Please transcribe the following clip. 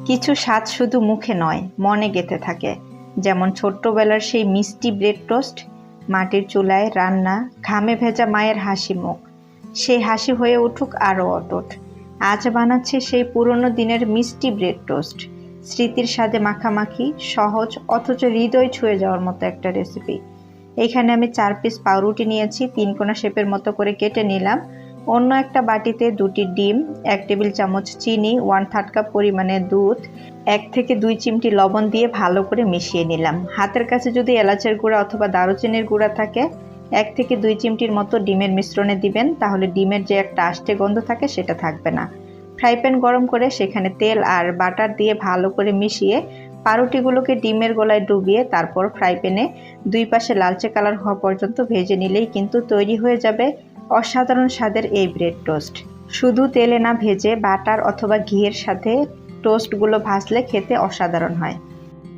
কিছু স্বাদ শুধু মুখে নয়, মনে গেঁথে থাকে। যেমন ছোট্টবেলার সেই মিষ্টি ব্রেড টোস্ট, মাটির চুলায় রান্না, ঘামে ভেজা মায়ের হাসি মুখ। সেই হাসি হয়ে উঠুক আরও অটুট। আজ বানাচ্ছি সেই পুরনো দিনের মিষ্টি ব্রেড টোস্ট, স্মৃতির স্বাদে মাখামাখি, সহজ অথচ হৃদয় ছুঁয়ে যাওয়ার মতো একটা রেসিপি। এখানে আমি 4 পিস পাউরুটি নিয়েছি, 3 কোনা শেপের মতো করে কেটে নিলাম। অন্য একটা বাটিতে 2টি ডিম, 1 টেবিল চামচ চিনি, 1/3 কাপ পরিমাণে দুধ, 1 থেকে 2 চিমটি লবণ দিয়ে ভালো করে মিশিয়ে নিলাম। হাতের কাছে যদি এলাচের গুঁড়া অথবা দারুচিনির গুঁড়া থাকে 1 থেকে 2 চিমটির মতো ডিমের মিশ্রণে দিবেন, তাহলে ডিমের যে একটা আষ্টে গন্ধ থাকে সেটা থাকবে না। ফ্রাই প্যান গরম করে সেখানে তেল আর বাটার দিয়ে ভালো করে মিশিয়ে পাউরুটিগুলোকে ডিমের গোলায় ডুবিয়ে তারপর ফ্রাই প্যানে 2 পাশে লালচে কালার হওয়া পর্যন্ত ভেজে নিলেই কিন্তু তৈরি হয়ে যাবে অসাধারণ স্বাদের এই ব্রেড টোস্ট। শুধু তেলে না ভেজে বাটার অথবা ঘিয়ের সাথে টোস্টগুলো ভাজলে খেতে অসাধারণ হয়।